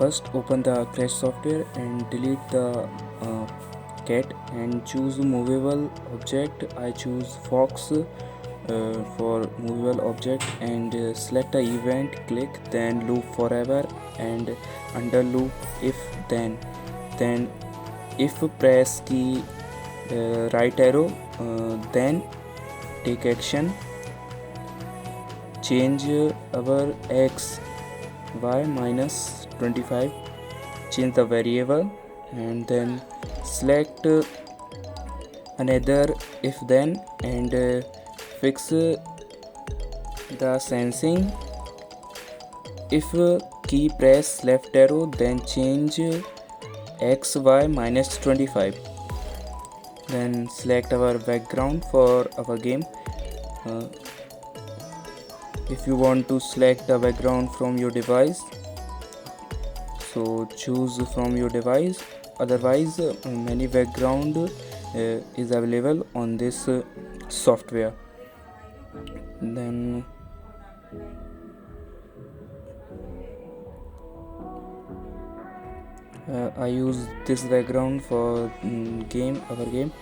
first open the Crash software and delete the cat and choose movable object. I choose fox for movable object and select the event, click, then loop forever and under loop if then if press key right arrow, then take action, change our x y minus 25, change the variable and then select another if then and fix the sensing. If key press left arrow, then change x y minus 25, then select our background for our game. If you want to select the background from your device, so choose from your device, otherwise many background is available on this software. Then I use this background for our game,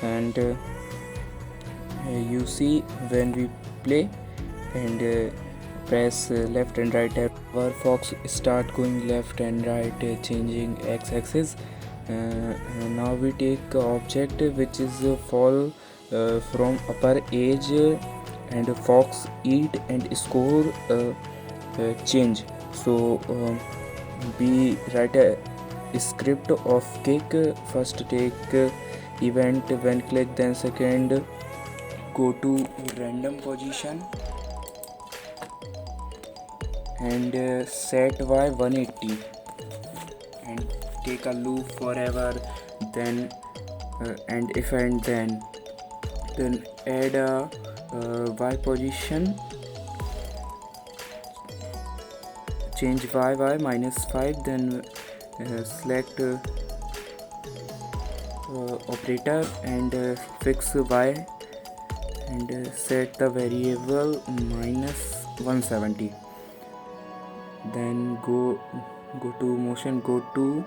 and you see when we play and press left and right, our fox start going left and right, changing x-axis. Now we take object which is fall from upper edge and fox eat and score change. So we write a script of kick. First take event when click, then second go to random position and set y 180 and take a loop forever, then and if and then add a y position, change y minus 5, then select operator and fix y and set the variable minus 170, then go to motion, go to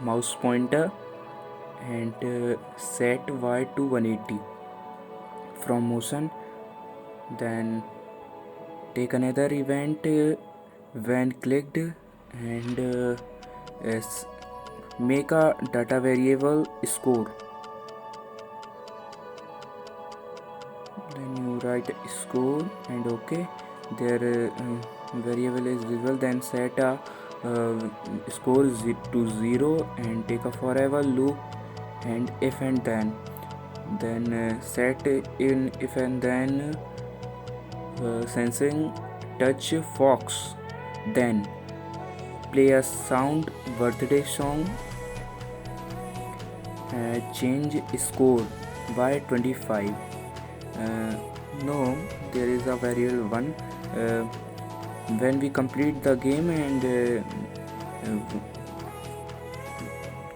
mouse pointer and set y to 180 from motion, then take another event when clicked and make a data variable score, then you write score and okay, their variable is visible, then set a score to 0 and take a forever loop and if and then set in if and then sensing touch fox, then play a sound birthday song, change score by 25. No, there is a variable 1. When we complete the game and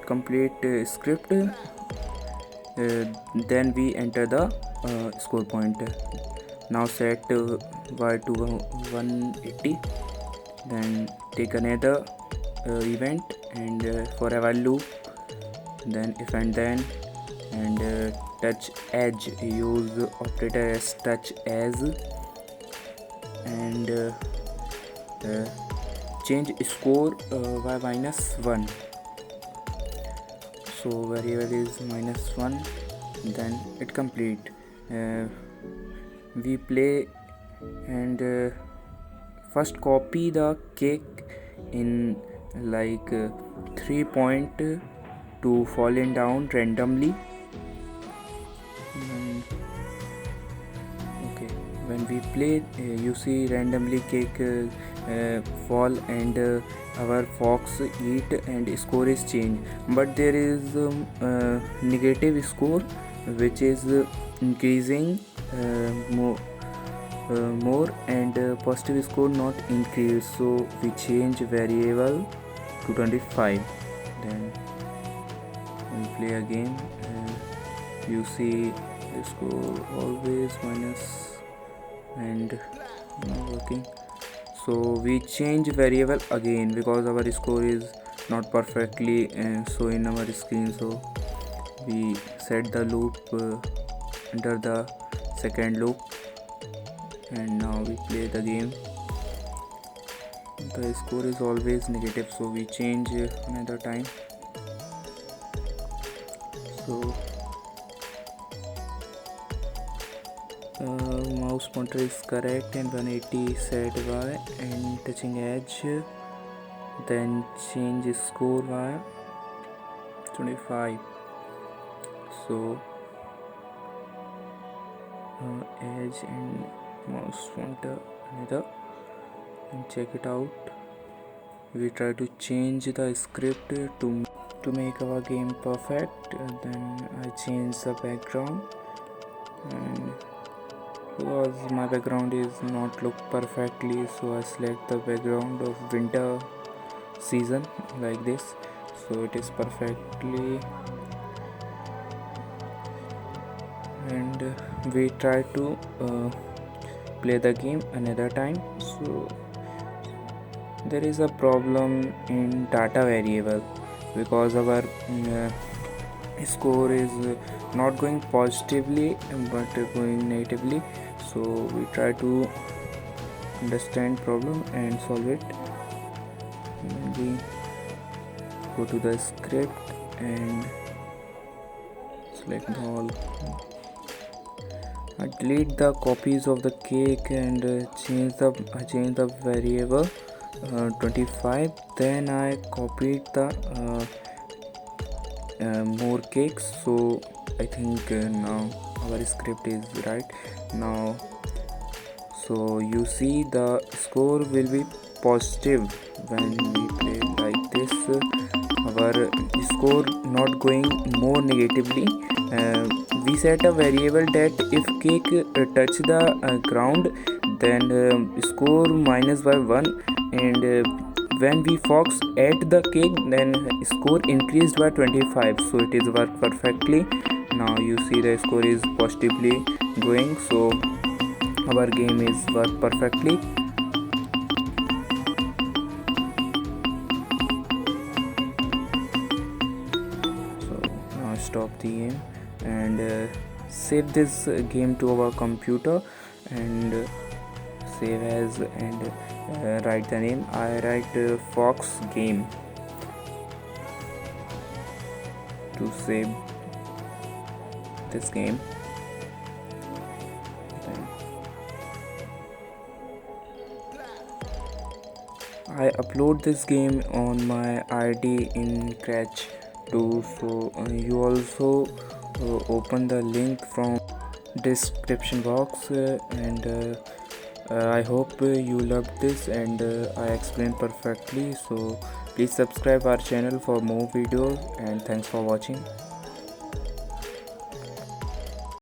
complete script, then we enter the score point. Now set y to 180, then take another event and forever loop, then if and then and touch edge, use operator as touch as and change score by minus 1, so variable is minus 1, then it complete. We play and first copy the cake in like 3 point to falling down randomly. Okay, when we play you see randomly cake fall and our fox eat and score is changed, but there is negative score which is increasing more and positive score not increase, so we change variable to 25, then we play again you see the score always minus and not working, So we change variable again because our score is not perfectly show in our screen. So we set the loop under the second loop, and now we play the game. The score is always negative, so we change another time. So mouse pointer is correct and 180 set Y and touching edge, then change score Y 25. So edge and mouse pointer another, and check it out. We try to change the script to make our game perfect. Then I change the background, and because my background is not look perfectly, so I select the background of winter season like this, so it is perfectly. And we try to play the game another time. So there is a problem in data variable because our score is not going positively but going negatively. So we try to understand problem and solve it. And we go to the script and select all. I delete the copies of the cake and change the variable 25. Then I copied the more cakes. So I think now our script is right now. So you see the score will be positive when we play like this. Our score not going more negatively. We set a variable that if cake touch the ground, then score minus by 1, and when we fox at the cake, then score increased by 25. So it is work perfectly. Now you see the score is positively going, so our game is work perfectly. So now stop the game and save this game to our computer and save as, and write the name. I write Fox game to save this game. I upload this game on my ID in Cratch too, so you also open the link from description box, and I hope you loved this, and I explained perfectly. So please subscribe our channel for more videos, and thanks for watching.